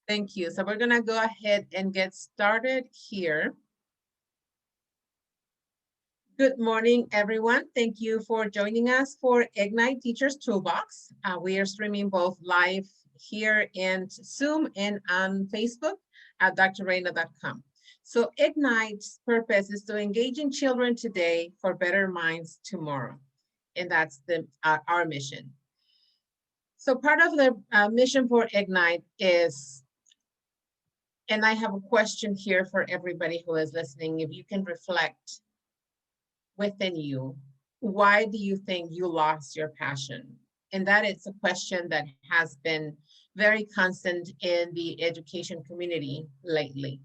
Thank you. So we're gonna go ahead and get started here. Good morning, everyone. Thank you for joining us for Ignite Teachers Toolbox. We are streaming both live here in Zoom and on Facebook at drreyna.com. So Ignite's purpose is to engage in children today for better minds tomorrow. And that's our mission. So part of the mission for Ignite is, and I have a question here for everybody who is listening, if you can reflect within you, why do you think you lost your passion? And that is a question that has been very constant in the education community lately.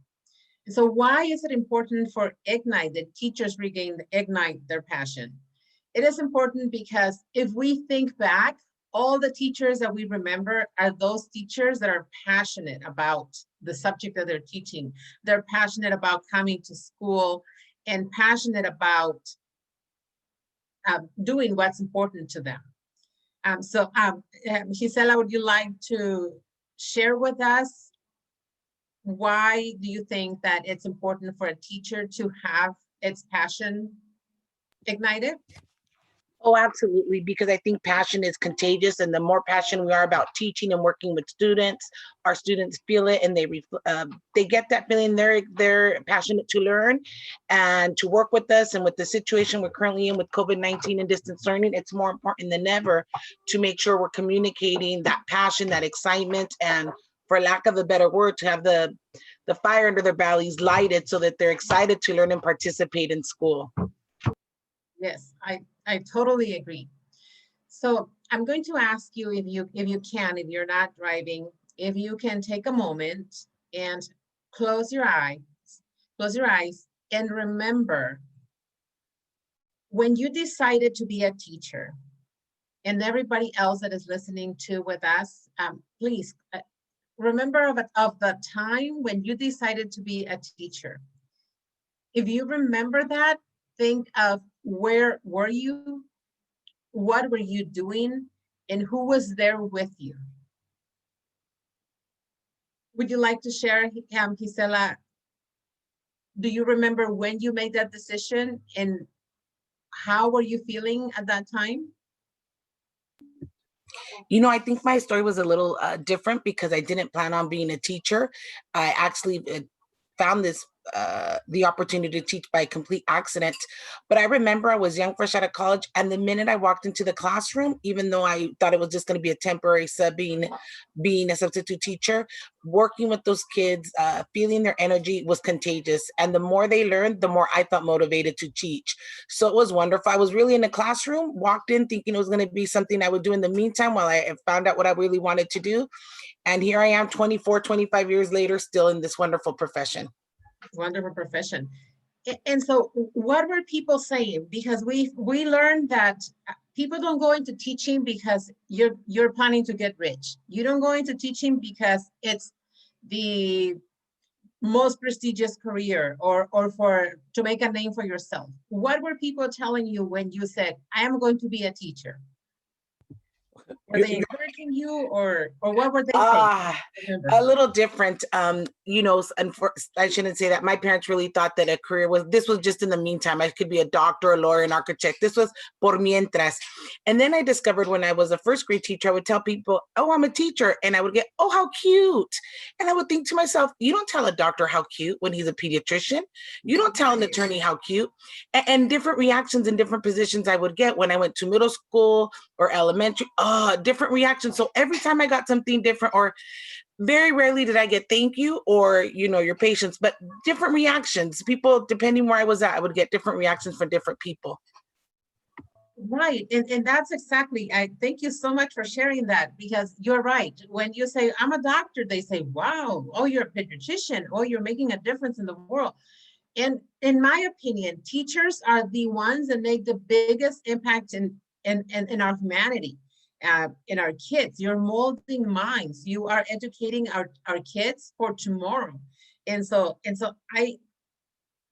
So why is it important for Ignite that teachers ignite their passion? It is important because if we think back, all the teachers that we remember are those teachers that are passionate about the subject that they're teaching. They're passionate about coming to school and passionate about doing what's important to them. Gisela, would you like to share with us why do you think that it's important for a teacher to have its passion ignited? Oh, absolutely, because I think passion is contagious, and the more passionate we are about teaching and working with students, our students feel it, and they get that feeling. They're passionate to learn and to work with us. And with the situation we're currently in with COVID-19 and distance learning, it's more important than ever to make sure we're communicating that passion, that excitement, and for lack of a better word, to have the fire under their bellies lighted so that they're excited to learn and participate in school. Yes, I totally agree. So I'm going to ask you if you're not driving, if you can take a moment and close your eyes and remember when you decided to be a teacher, and everybody else that is listening to with us, please remember of the time when you decided to be a teacher. If you remember that, think of where were you, what were you doing, and who was there with you. Would you like to share, Gisela? Do you remember when you made that decision and how were you feeling at that time? You know, I think my story was a little different because I didn't plan on being a teacher. I actually found the opportunity to teach by complete accident. But I remember I was young, fresh out of college, and the minute I walked into the classroom, even though I thought it was just going to be a temporary sub, being a substitute teacher, working with those kids, feeling their energy was contagious. And the more they learned, the more I felt motivated to teach. So it was wonderful. I was really in the classroom, walked in thinking it was going to be something I would do in the meantime while I found out what I really wanted to do. And here I am 24, 25 years later, still in this wonderful profession. Wonderful profession. And so what were people saying? Because we learned that people don't go into teaching because you're planning to get rich. You don't go into teaching because it's the most prestigious career or to make a name for yourself. What were people telling you when you said, I am going to be a teacher? Were they encouraging you or what were they saying? A little different. You know, I shouldn't say that. My parents really thought that a career was just in the meantime. I could be a doctor, a lawyer, an architect. This was por mientras. And then I discovered when I was a first grade teacher, I would tell people, oh, I'm a teacher. And I would get, oh, how cute. And I would think to myself, you don't tell a doctor how cute when he's a pediatrician. You don't tell an attorney how cute. And different reactions and different positions I would get when I went to middle school or elementary, different reactions. So every time I got something different, or very rarely did I get thank you or, you know, your patience, but different reactions. People, depending where I was at, I would get different reactions from different people. Right. And that's exactly, I thank you so much for sharing that, because you're right. When you say, I'm a doctor, they say, wow, oh, you're a pediatrician, oh, you're making a difference in the world. And in my opinion, teachers are the ones that make the biggest impact in our humanity, in our kids. You're molding minds. You are educating our kids for tomorrow. And so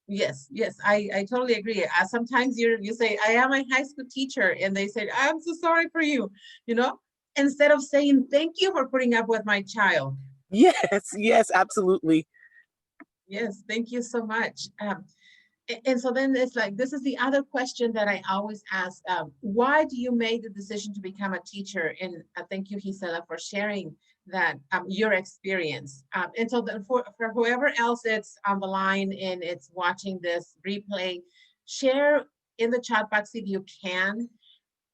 yes, I totally agree. Sometimes you say, I am a high school teacher, and they say, I'm so sorry for you, you know, instead of saying, thank you for putting up with my child. Yes, yes, absolutely. Yes, thank you so much. And so then it's like, this is the other question that I always ask. Why do you make the decision to become a teacher? And thank you, Gisela, for sharing that your experience. And so then for whoever else that's on the line and it's watching this replay, share in the chat box if you can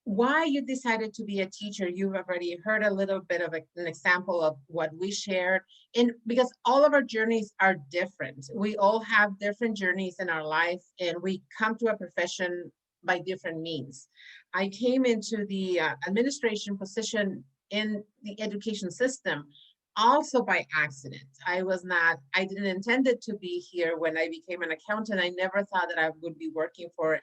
why you decided to be a teacher. You've already heard a little bit of an example of what we shared. And because all of our journeys are different, we all have different journeys in our life, and we come to a profession by different means. I came into the administration position in the education system also by accident. I didn't intend it to be here. When I became an accountant, I never thought that I would be working for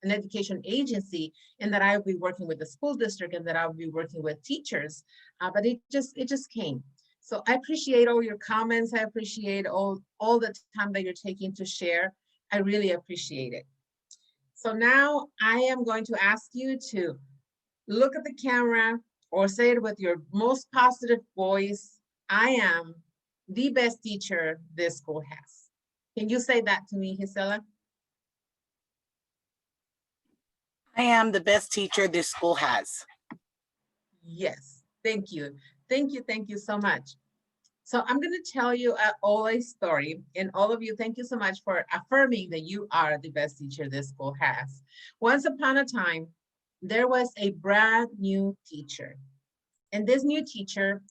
an education agency, and that I would be working with the school district, and that I would be working with teachers. But it just came. So I appreciate all your comments. I appreciate all the time that you're taking to share. I really appreciate it. So now I am going to ask you to look at the camera or say it with your most positive voice. I am the best teacher this school has. Can you say that to me, Gisela? I am the best teacher this school has. Yes, thank you. Thank you so much. So I'm going to tell you all a story, and all of you, thank you so much for affirming that you are the best teacher this school has. Once upon a time, there was a brand new teacher, and this new teacher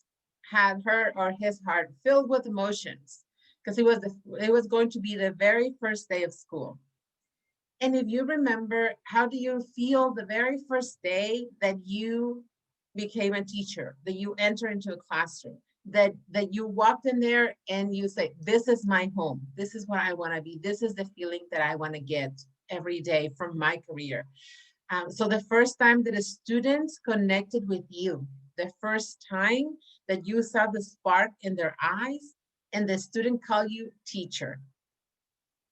had her or his heart filled with emotions because it was going to be the very first day of school. And if you remember, how do you feel the very first day that you became a teacher, that you enter into a classroom, that you walked in there and you say, this is my home. This is what I want to be. This is the feeling that I want to get every day from my career. So the first time that a student connected with you, the first time that you saw the spark in their eyes, and the student called you teacher,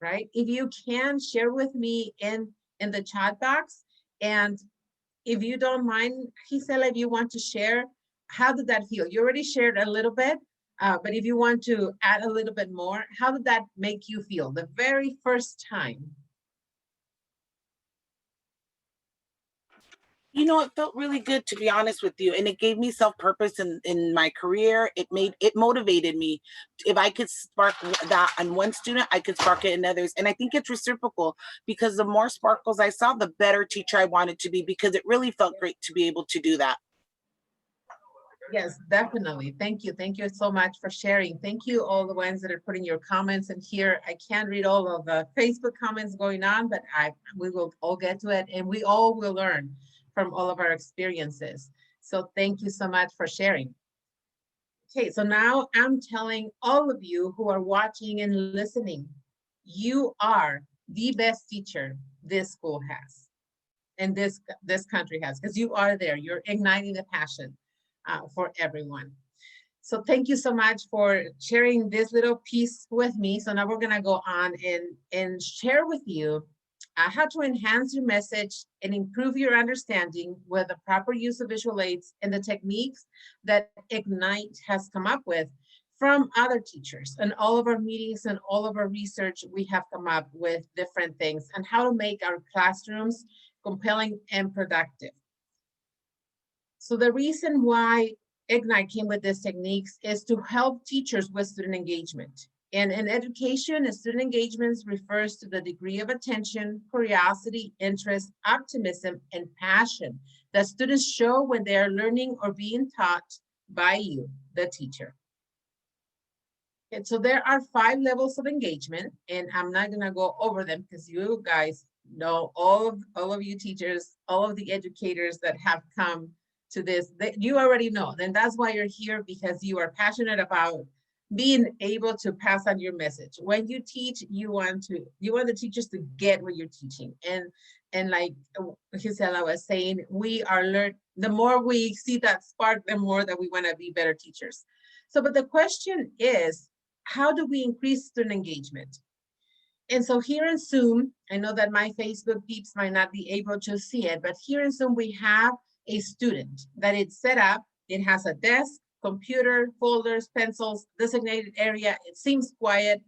right? If you can share with me in the chat box, and if you don't mind, Gisela, if you want to share, how did that feel? You already shared a little bit, but if you want to add a little bit more, how did that make you feel the very first time? You know, it felt really good, to be honest with you, and it gave me self-purpose in my career. It motivated me. If I could spark that on one student, I could spark it in others. And I think it's reciprocal, because the more sparkles I saw, the better teacher I wanted to be, because it really felt great to be able to do that. Yes, definitely. Thank you. Thank you so much for sharing. Thank you, all the ones that are putting your comments in here. I can't read all of the Facebook comments going on, but we will all get to it, and we all will learn from all of our experiences. So thank you so much for sharing. Okay, so now I'm telling all of you who are watching and listening, you are the best teacher this school has, and this country has, because you are there. You're igniting the passion for everyone. So thank you so much for sharing this little piece with me. So now we're gonna go on and share with you how to enhance your message and improve your understanding with the proper use of visual aids and the techniques that Ignite has come up with from other teachers. And all of our meetings and all of our research, we have come up with different things and how to make our classrooms compelling and productive. So the reason why Ignite came with these techniques is to help teachers with student engagement. And in education, student engagement refers to the degree of attention, curiosity, interest, optimism, and passion that students show when they are learning or being taught by you, the teacher. And so there are 5 levels of engagement, and I'm not gonna go over them because you guys know, all of you teachers, all of the educators that have come to this, that you already know. Then that's why you're here, because you are passionate about being able to pass on your message. When you teach, you want the teachers to get what you're teaching. And like Gisela was saying, we are the more we see that spark, the more that we want to be better teachers. So, but the question is, how do we increase student engagement? And so here in Zoom, I know that my Facebook peeps might not be able to see it, but here in Zoom, we have a student that it's set up. It has a desk, computer, folders, pencils, designated area. It seems quiet.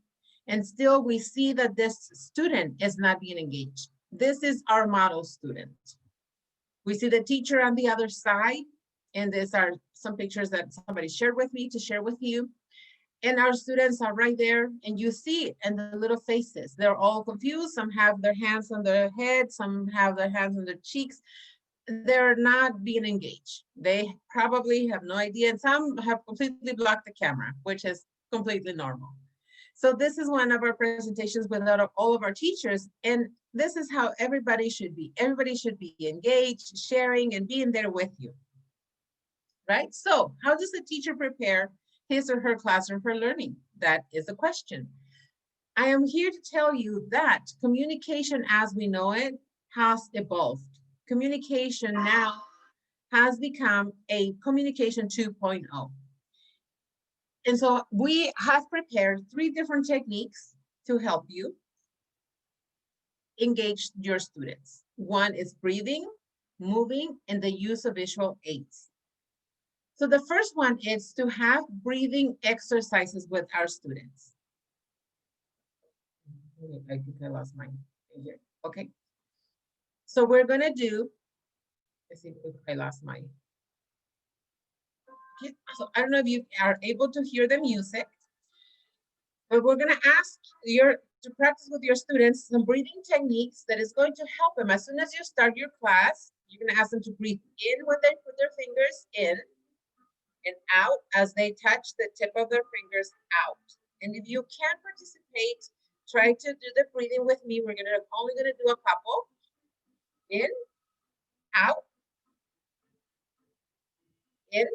And still we see that this student is not being engaged. This is our model student. We see the teacher on the other side. And these are some pictures that somebody shared with me to share with you. And our students are right there, and you see it in the little faces. They're all confused. Some have their hands on their head, some have their hands on their cheeks. They're not being engaged. They probably have no idea, and some have completely blocked the camera, which is completely normal. So this is one of our presentations with all of our teachers, and this is how everybody should be. Everybody should be engaged, sharing, and being there with you, right? So how does a teacher prepare his or her classroom for learning? That is the question. I am here to tell you that communication as we know it has evolved. Communication now has become a communication 2.0. And so we have prepared 3 different techniques to help you engage your students. One is breathing, moving, and the use of visual aids. So the first one is to have breathing exercises with our students. I think I lost mine here. Okay. So we're gonna do, let's see if I lost mine. Okay. So I don't know if you are able to hear the music, but we're gonna ask you to practice with your students some breathing techniques that is going to help them. As soon as you start your class, you're gonna ask them to breathe in when they put their fingers in, and out as they touch the tip of their fingers out. And if you can't participate, try to do the breathing with me. We're only gonna do a couple. In, out, in,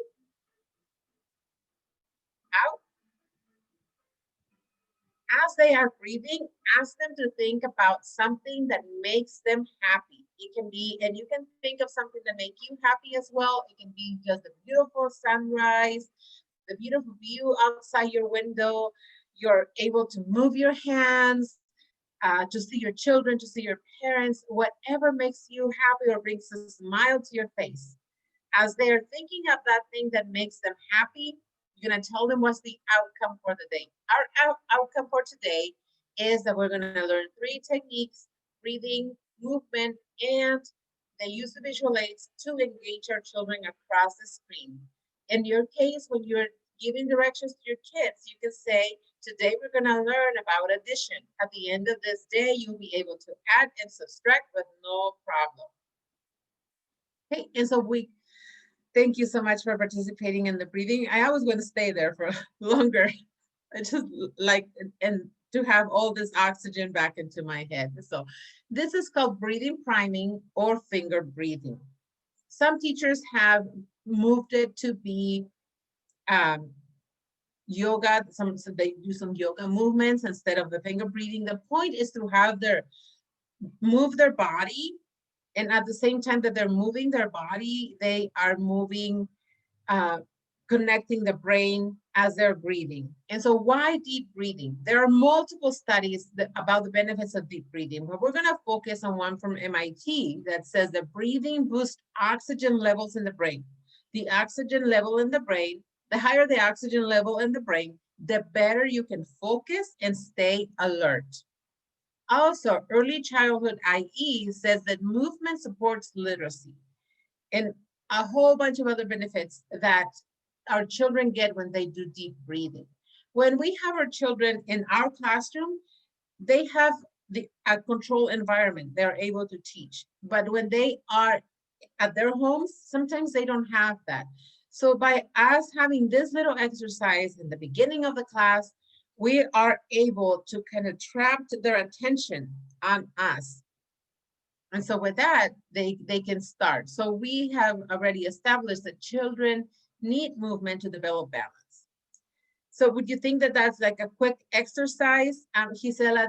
out. As they are breathing, ask them to think about something that makes them happy. It can be, and you can think of something that makes you happy as well. It can be just a beautiful sunrise, the beautiful view outside your window. You're able to move your hands, to see your children, to see your parents, whatever makes you happy or brings a smile to your face. As they're thinking of that thing that makes them happy, you're gonna tell them what's the outcome for the day. Our outcome for today is that we're gonna learn 3 techniques: breathing, movement, and the use of visual aids to engage our children across the screen. In your case, when you're giving directions to your kids, you can say, today we're gonna learn about addition. At the end of this day, you'll be able to add and subtract with no problem. Okay, and so thank you so much for participating in the breathing. I was going to stay there for longer. I just like, and to have all this oxygen back into my head. So this is called breathing priming or finger breathing. Some teachers have moved it to be yoga. So they do some yoga movements instead of the finger breathing. The point is to have move their body, and at the same time that they're moving their body, they are moving, connecting the brain as they're breathing. And so why deep breathing? There are multiple studies about the benefits of deep breathing, but we're gonna focus on one from MIT that says that breathing boosts oxygen levels in the brain. The oxygen level in the brain, the higher the oxygen level in the brain, the better you can focus and stay alert. Also, early childhood IE says that movement supports literacy and a whole bunch of other benefits that our children get when they do deep breathing. When we have our children in our classroom, they have a controlled environment. They're able to teach. But when they are at their homes, sometimes they don't have that. So by us having this little exercise in the beginning of the class, we are able to kind of trap their attention on us. And so with that, they can start. So we have already established that children need movement to develop balance. So would you think that that's like a quick exercise, Gisela,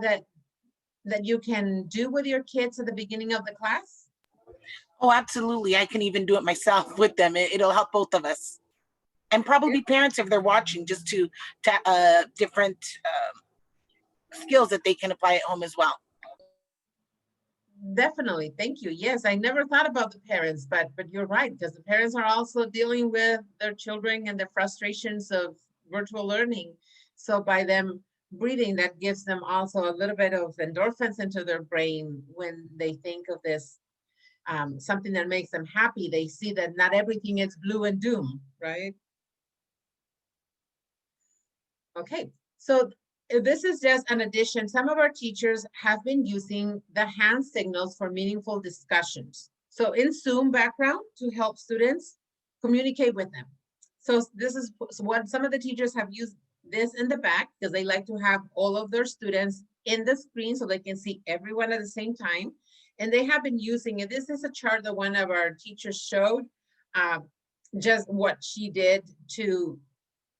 that you can do with your kids at the beginning of the class? Oh, absolutely. I can even do it myself with them. It'll help both of us. And probably parents if they're watching, just to different skills that they can apply at home as well. Definitely, thank you. Yes, I never thought about the parents, but you're right, because the parents are also dealing with their children and the frustrations of virtual learning. So by them breathing, that gives them also a little bit of endorphins into their brain when they think of this, something that makes them happy. They see that not everything is blue and doom, right? Okay, so this is just an addition. Some of our teachers have been using the hand signals for meaningful discussions. So in Zoom background to help students communicate with them. So this is what some of the teachers have used this in the back because they like to have all of their students in the screen so they can see everyone at the same time. And they have been using it. This is a chart that one of our teachers showed, just what she did to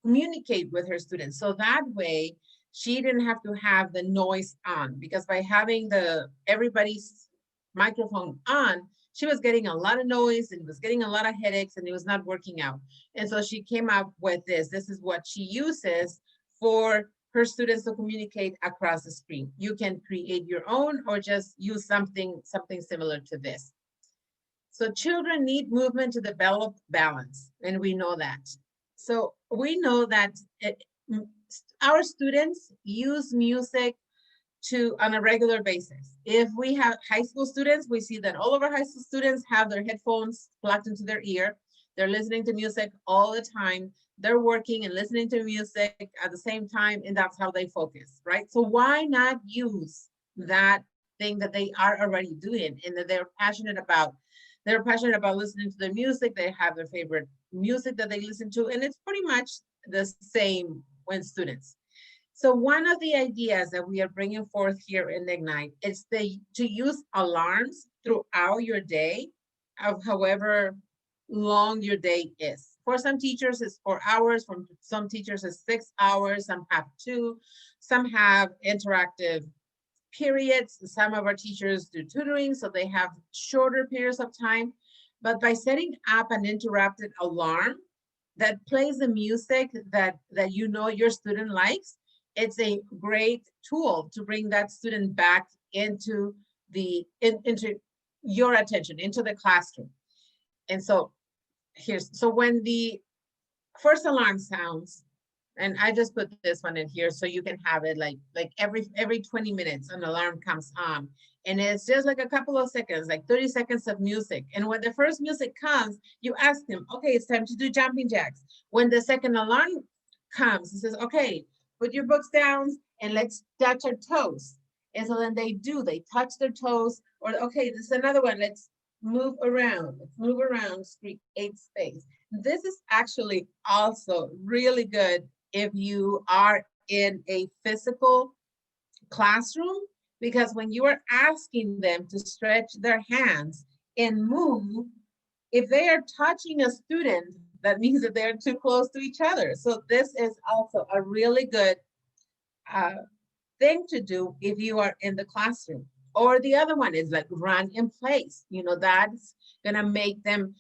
communicate with her students. So that way she didn't have to have the noise on, because by having everybody's microphone on, she was getting a lot of noise and was getting a lot of headaches and it was not working out. And so she came up with this. This is what she uses for her students to communicate across the screen. You can create your own or just use something similar to this. So children need movement to develop balance, and we know that. So we know that our students use music on a regular basis. If we have high school students, we see that all of our high school students have their headphones plugged into their ear. They're listening to music all the time. They're working and listening to music at the same time, and that's how they focus, right? So why not use that thing that they are already doing and that they're passionate about? They're passionate about listening to their music. They have their favorite music that they listen to, and it's pretty much the same when students. So one of the ideas that we are bringing forth here in Ignite is to use alarms throughout your day, of however long your day is. For some teachers, it's 4 hours. For some teachers, it's 6 hours. Some have 2. Some have interactive periods. Some of our teachers do tutoring, so they have shorter periods of time. But by setting up an interrupted alarm that plays the music that you know your student likes, it's a great tool to bring that student back into into your attention, into the classroom. And so so when the first alarm sounds, and I just put this one in here so you can have it like every 20 minutes an alarm comes on, and it's just like a couple of seconds, like 30 seconds of music. And when the first music comes, you ask them, okay, it's time to do jumping jacks. When the second alarm comes, it says, okay, put your books down and let's touch our toes. And so then they touch their toes, or okay, this is another one, let's move around, create space. This is actually also really good if you are in a physical classroom, because when you are asking them to stretch their hands and move, if they are touching a student, that means that they're too close to each other. So this is also a really good thing to do if you are in the classroom. Or the other one is like run in place. You know, that's gonna make them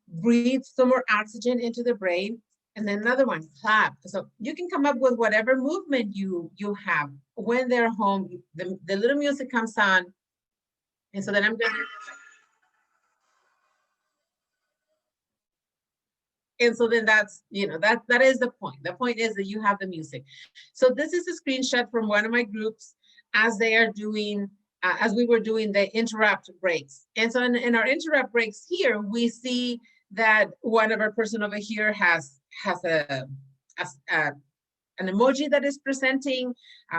breathe some more oxygen into the brain. And then another one, clap. So you can come up with whatever movement you have. When they're home, the little music comes on. And so then I'm gonna, and so then that's, you know, that is the point. The point is that you have the music. So this is a screenshot from one of my groups as they are doing, as we were doing the interrupt breaks. And so in our interrupt breaks here, we see that one of our person over here has an emoji that is presenting.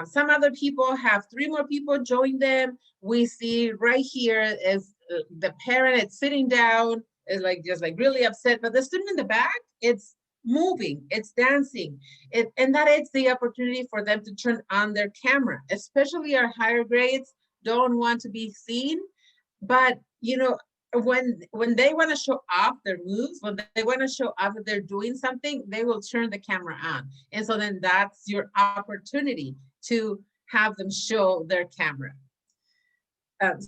Some other people have 3 more people join them. We see right here is the parent is sitting down, is like just like really upset, but the student in the back, it's moving, it's dancing. And that is the opportunity for them to turn on their camera, especially our higher grades don't want to be seen. But you know, when they want to show off their moves, when they want to show off that they're doing something, they will turn the camera on. And so then that's your opportunity to have them show their camera.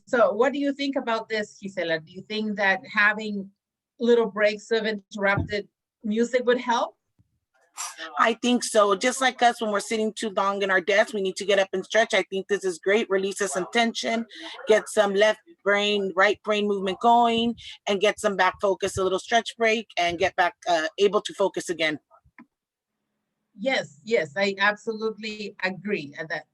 So what do you think about this, Gisela? Do you think that having little breaks of interrupted music would help? I think so. Just like us, when we're sitting too long in our desk, we need to get up and stretch. I think this is great. Releases some tension, get some left brain, right brain movement going, and get some back focus, a little stretch break, and get back able to focus again. Yes, yes, I absolutely agree. And that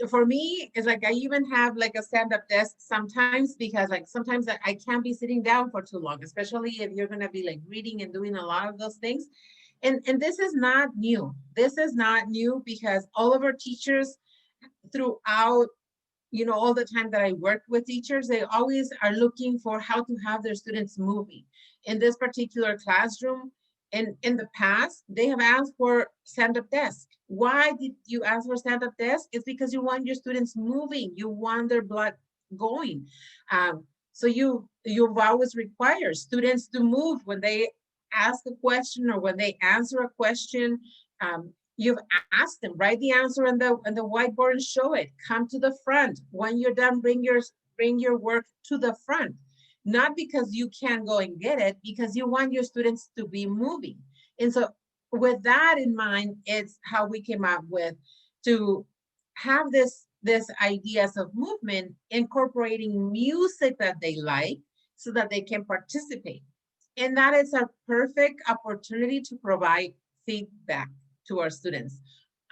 for me, it's like I even have like a stand-up desk sometimes, because like sometimes I can't be sitting down for too long, especially if you're gonna be like reading and doing a lot of those things. And this is not new. This is not new, because all of our teachers throughout, all the time that I work with teachers, they always are looking for how to have their students moving. In this particular classroom, in the past, they have asked for stand-up desk. Why did you ask for stand-up desk? It's because you want your students moving. You want their blood going. So you've always required students to move when they ask a question or when they answer a question. You've asked them, write the answer on the whiteboard and show it. Come to the front. When you're done, bring your work to the front. Not because you can't go and get it, because you want your students to be moving. And so with that in mind, it's how we came up with to have this ideas of movement, incorporating music that they like so that they can participate. And that is a perfect opportunity to provide feedback to our students.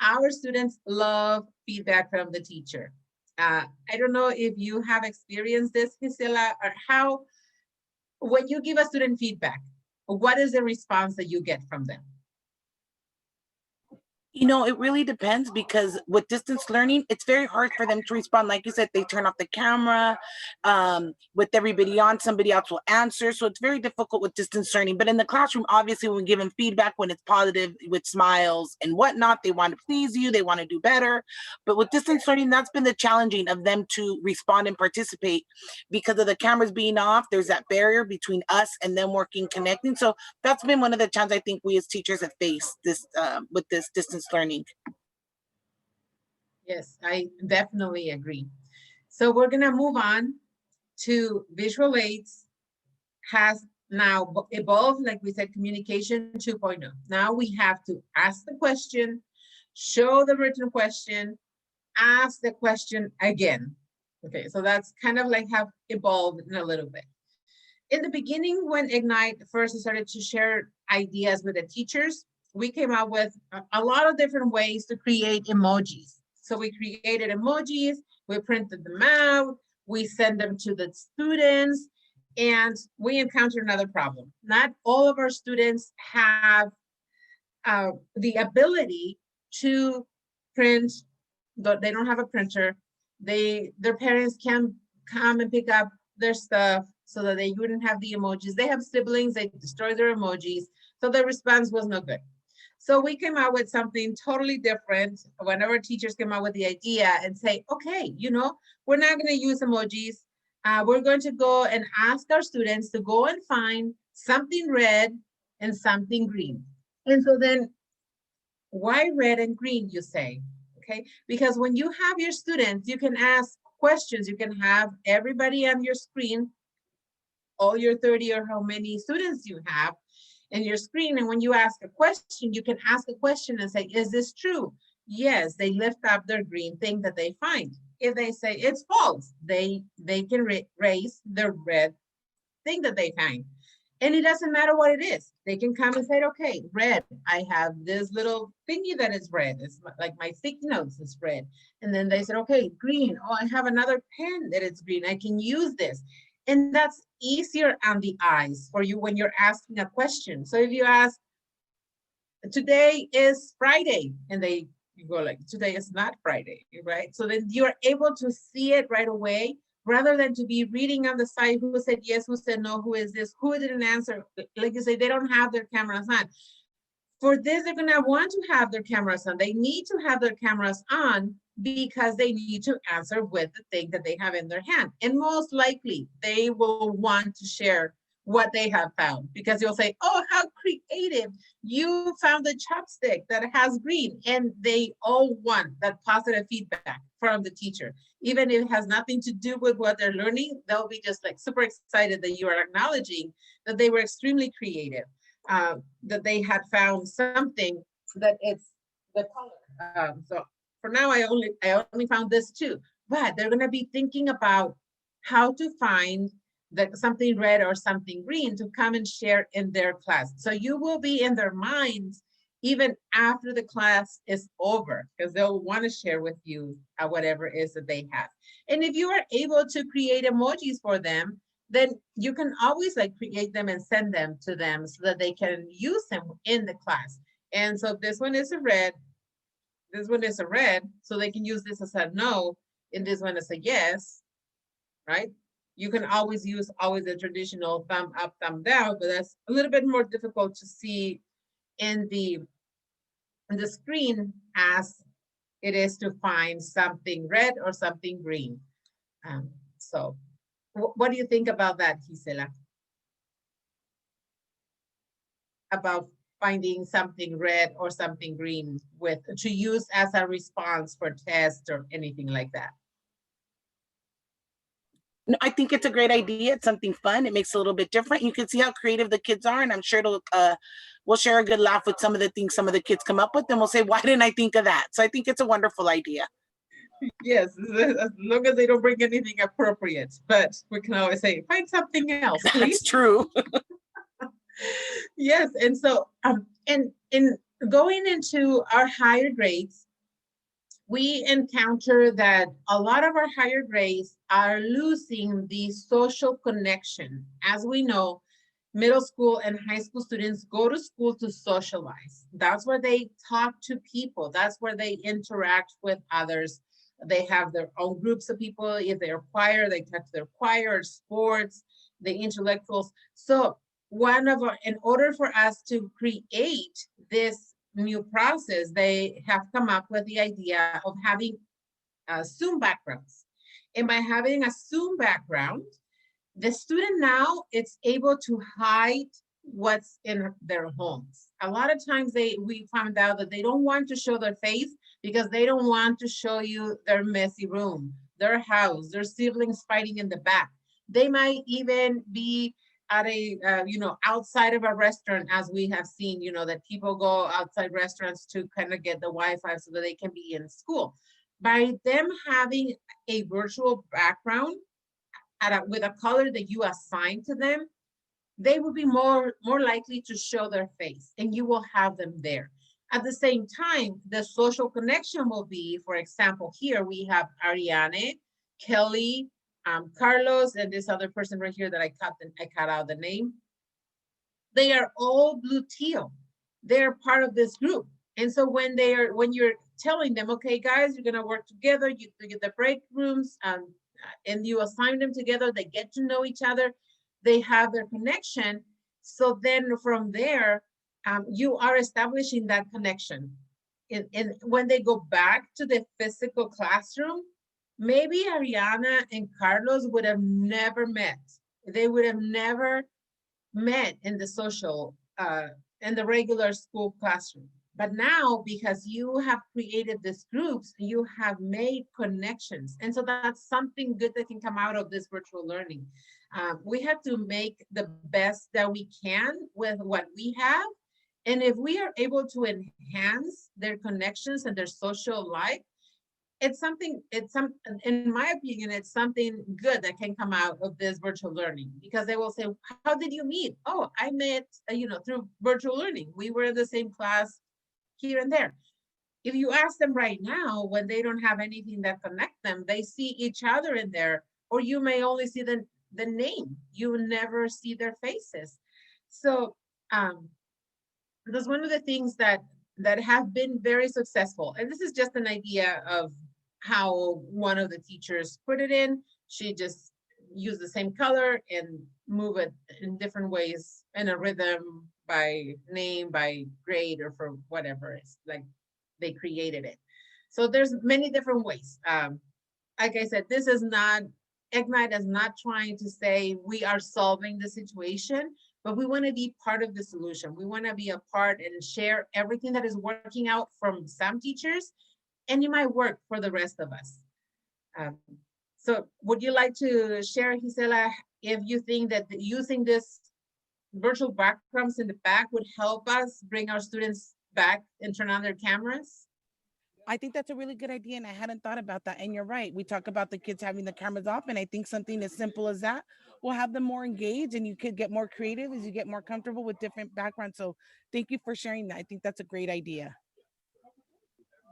Our students love feedback from the teacher. I don't know if you have experienced this, Gisela, or how, when you give a student feedback, what is the response that you get from them? It really depends, because with distance learning, it's very hard for them to respond. Like you said, they turn off the camera. With everybody on, somebody else will answer. So it's very difficult with distance learning. But in the classroom, obviously, when we give them feedback, when it's positive with smiles and whatnot, they want to please you, they want to do better. But with distance learning, that's been the challenging of them to respond and participate. Because of the cameras being off, there's that barrier between us and them working, connecting. So that's been one of the challenges I think we as teachers have faced this with this distance learning. Yes, I definitely agree. So we're gonna move on to visual aids has now evolved, like we said, communication 2.0. Now we have to ask the question, show the written question, ask the question again. Okay, so that's kind of like have evolved in a little bit. In the beginning, when Ignite first started to share ideas with the teachers, we came up with a lot of different ways to create emojis. So we created emojis, we printed them out, we send them to the students, and we encountered another problem. Not all of our students have the ability to print. They don't have a printer. Their parents can come and pick up their stuff so that they wouldn't have the emojis. They have siblings, they destroy their emojis. So the response was no good. So we came out with something totally different. Whenever teachers came out with the idea and say, okay, we're not going to use emojis. We're going to go and ask our students to go and find something red and something green. And so then, why red and green, you say? Okay, because when you have your students, you can ask questions. You can have everybody on your screen, all your 30 or how many students you have in your screen. And when you ask a question, you can ask a question and say, is this true? Yes, they lift up their green thing that they find. If they say it's false, they can raise the red thing that they find. And it doesn't matter what it is. They can come and say, okay, red, I have this little thingy that is red. It's like my sticky notes is red. And then they said, okay, green. Oh, I have another pen that is green. I can use this. And that's easier on the eyes for you when you're asking a question. So if you ask, today is Friday, and you go like, today is not Friday, right? So then you're able to see it right away, rather than to be reading on the side who said yes, who said no, who is this, who didn't answer. Like you say, they don't have their cameras on. For this, they're gonna want to have their cameras on. They need to have their cameras on because they need to answer with the thing that they have in their hand. And most likely, they will want to share what they have found, because you'll say, oh, how creative. You found a chopstick that has green. And they all want that positive feedback from the teacher. Even if it has nothing to do with what they're learning, they'll be just like super excited that you are acknowledging that they were extremely creative, that they had found something that it's the color. So for now, I only found this two, but they're gonna be thinking about how to find something red or something green to come and share in their class. So you will be in their minds even after the class is over, because they'll want to share with you whatever it is that they have. And if you are able to create emojis for them, then you can always like create them and send them to them so that they can use them in the class. And so this one is a red, this one is a red, so they can use this as a no, and this one is a yes, right? You can always use the traditional thumb up, thumb down, but that's a little bit more difficult to see in the screen as it is to find something red or something green. So what do you think about that, Gisela? About finding something red or something green with to use as a response for tests or anything like that? No, I think it's a great idea. It's something fun. It makes it a little bit different. You can see how creative the kids are, and I'm sure we'll share a good laugh with some of the things some of the kids come up with, and we'll say, "Why didn't I think of that?" So I think it's a wonderful idea. Yes, as long as they don't bring anything appropriate, but we can always say, find something else, please. That's true. Yes, and so and in going into our higher grades, we encounter that a lot of our higher grades are losing the social connection. As we know, middle school and high school students go to school to socialize. That's where they talk to people. That's where they interact with others. They have their own groups of people. If they're choir, they talk to their choir, sports, the intellectuals. So in order for us to create this new process, they have come up with the idea of having Zoom backgrounds. And by having a Zoom background, the student now is able to hide what's in their homes. A lot of times we found out that they don't want to show their face because they don't want to show you their messy room, their house, their siblings fighting in the back. They might even be at a outside of a restaurant, as we have seen, that people go outside restaurants to kind of get the Wi-Fi so that they can be in school. By them having a virtual background with a color that you assign to them, they will be more likely to show their face, and you will have them there. At the same time, the social connection will be, for example, here we have Ariane, Kelly, Carlos, and this other person right here that I cut out the name. They are all blue teal. They're part of this group. And so when you're telling them, okay, guys, you're gonna work together, you get the break rooms, and you assign them together, they get to know each other, they have their connection. So then from there, you are establishing that connection. And when they go back to the physical classroom, maybe Ariana and Carlos would have never met. They would have never met in the social, in the regular school classroom. But now, because you have created these groups, you have made connections. And so that's something good that can come out of this virtual learning. We have to make the best that we can with what we have. And if we are able to enhance their connections and their social life, in my opinion, it's something good that can come out of this virtual learning, because they will say, how did you meet? Oh, I met, through virtual learning. We were in the same class here and there. If you ask them right now, when they don't have anything that connect them, they see each other in there, or you may only see the name. You will never see their faces. So that's one of the things that have been very successful. And this is just an idea of how one of the teachers put it in. She just used the same color and move it in different ways in a rhythm, by name, by grade, or for whatever it's like they created it. So there's many different ways. Like I said, this is not, Ignite is not trying to say we are solving the situation, but we want to be part of the solution. We want to be a part and share everything that is working out from some teachers, and it might work for the rest of us. So would you like to share, Gisela, if you think that using this virtual backgrounds in the back would help us bring our students back and turn on their cameras? I think that's a really good idea, and I hadn't thought about that. And you're right. We talk about the kids having the cameras off, and I think something as simple as that will have them more engaged, and you could get more creative as you get more comfortable with different backgrounds. So thank you for sharing that. I think that's a great idea.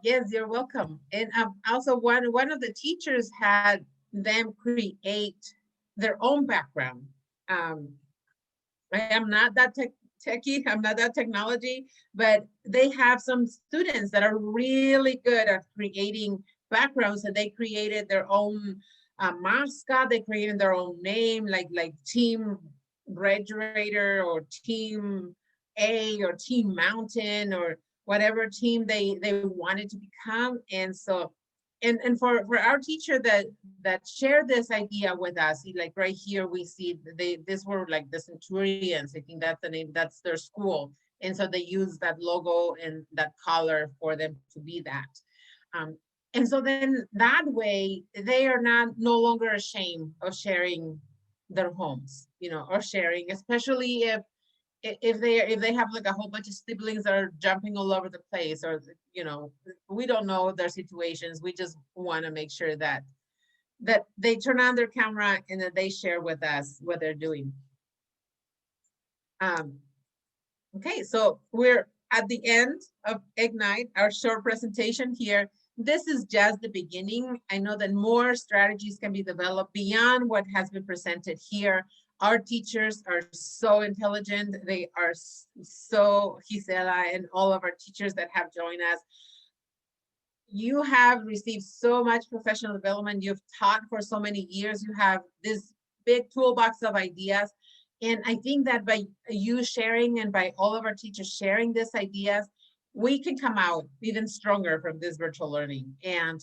Yes, you're welcome. And also one of the teachers had them create their own background. I am not that techie, I'm not that technology, but they have some students that are really good at creating backgrounds, and they created their own mascot, they created their own name, like Team Refrigerator or Team A or Team Mountain or whatever team they wanted to become. And so, and for our teacher that shared this idea with us, like right here we see this were like the Centurions. I think that's the name, that's their school. And so they use that logo and that color for them to be that. And so then that way they are no longer ashamed of sharing their homes, or sharing, especially if they have like a whole bunch of siblings that are jumping all over the place, or we don't know their situations. We just want to make sure that they turn on their camera and that they share with us what they're doing. Okay, so we're at the end of Ignite, our short presentation here. This is just the beginning. I know that more strategies can be developed beyond what has been presented here. Our teachers are so intelligent. They are so, Gisela and all of our teachers that have joined us. You have received so much professional development. You've taught for so many years. You have this big toolbox of ideas. And I think that by you sharing and by all of our teachers sharing these ideas, we can come out even stronger from this virtual learning. And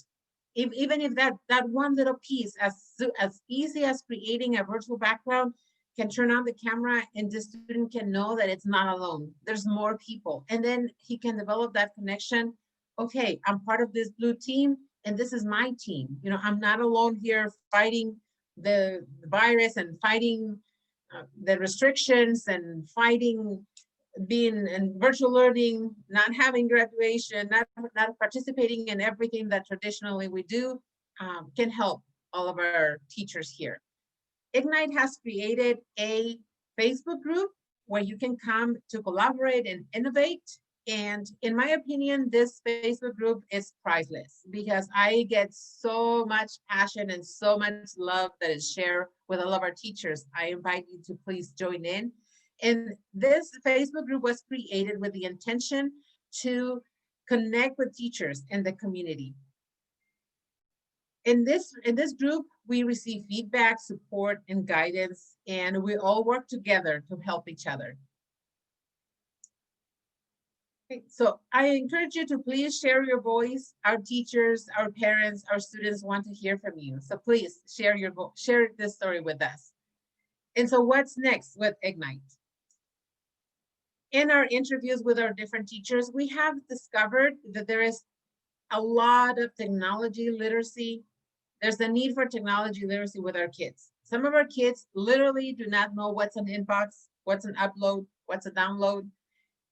even if that one little piece, as easy as creating a virtual background, can turn on the camera and the student can know that it's not alone. There's more people. And then he can develop that connection. Okay, I'm part of this blue team and this is my team. I'm not alone here fighting the virus and fighting the restrictions and fighting being in virtual learning, not having graduation, not participating in everything that traditionally we do, can help all of our teachers here. Ignite has created a Facebook group where you can come to collaborate and innovate. And in my opinion, this Facebook group is priceless because I get so much passion and so much love that is shared with all of our teachers. I invite you to please join in. And this Facebook group was created with the intention to connect with teachers in the community. In this group, we receive feedback, support, and guidance, and we all work together to help each other. Okay, so I encourage you to please share your voice. Our teachers, our parents, our students want to hear from you. So please share this story with us. And so what's next with Ignite? In our interviews with our different teachers, we have discovered that there is a lot of technology literacy. There's a need for technology literacy with our kids. Some of our kids literally do not know what's an inbox, what's an upload, what's a download,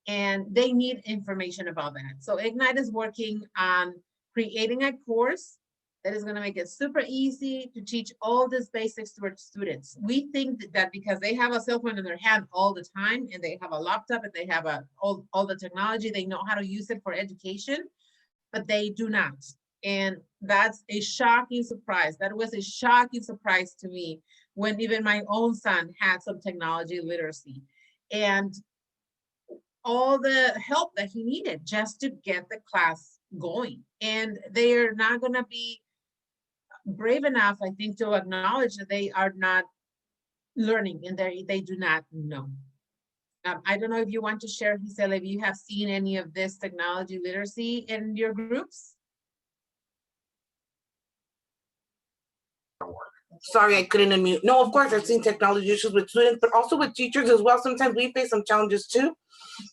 and they need information about that. So Ignite is working on creating a course that is going to make it super easy to teach all these basics to our students. We think that because they have a cell phone in their hand all the time, and they have a laptop, and they have all the technology, they know how to use it for education, but they do not. And that's a shocking surprise. That was a shocking surprise to me when even my own son had some technology literacy and all the help that he needed just to get the class going. And they are not going to be brave enough, I think, to acknowledge that they are not learning and they do not know. I don't know if you want to share, Gisela, if you have seen any of this technology literacy in your groups. Sorry, I couldn't unmute. No, of course, I've seen technology issues with students, but also with teachers as well. Sometimes we face some challenges too.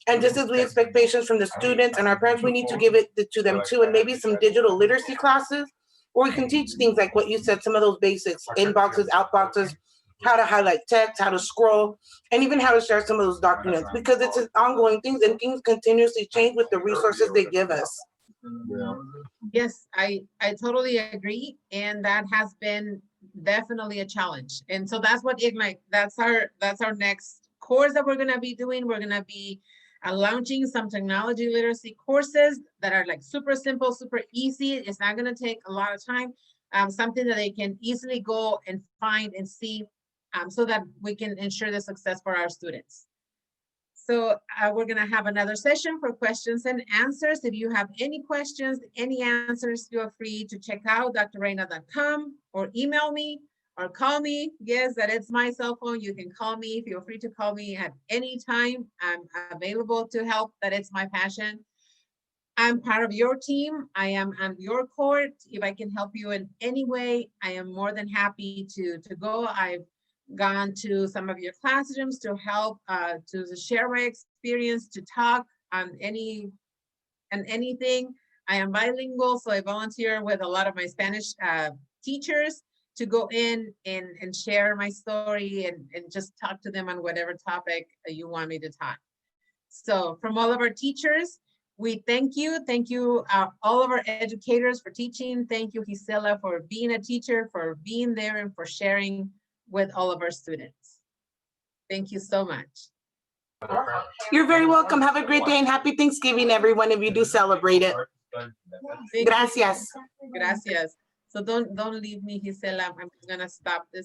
And just as we expect patience from the students and our parents, we need to give it to them too. And maybe some digital literacy classes, or we can teach things like what you said, some of those basics, inboxes, outboxes, how to highlight text, how to scroll, and even how to share some of those documents, because it's an ongoing thing and things continuously change with the resources they give us. Yes, I totally agree. And that has been definitely a challenge. And so that's what Ignite, that's our next course that we're gonna be doing. We're gonna be launching some technology literacy courses that are like super simple, super easy. It's not gonna take a lot of time. Something that they can easily go and find and see, so that we can ensure the success for our students. So we're gonna have another session for questions and answers. If you have any questions, any answers, feel free to check out drreyna.com or email me or call me. Yes, that is my cell phone. You can call me. Feel free to call me at any time. I'm available to help. That is my passion. I'm part of your team. I am on your court. If I can help you in any way, I am more than happy to go. I've gone to some of your classrooms to help, to share my experience, to talk on anything. I am bilingual, so I volunteer with a lot of my Spanish teachers to go in and share my story and just talk to them on whatever topic you want me to talk. So from all of our teachers, we thank you. Thank you, all of our educators for teaching. Thank you, Gisela, for being a teacher, for being there and for sharing with all of our students. Thank you so much. You're very welcome. Have a great day and happy Thanksgiving, everyone, if you do celebrate it. Gracias. Gracias. So don't leave me, Gisela. I'm gonna stop this.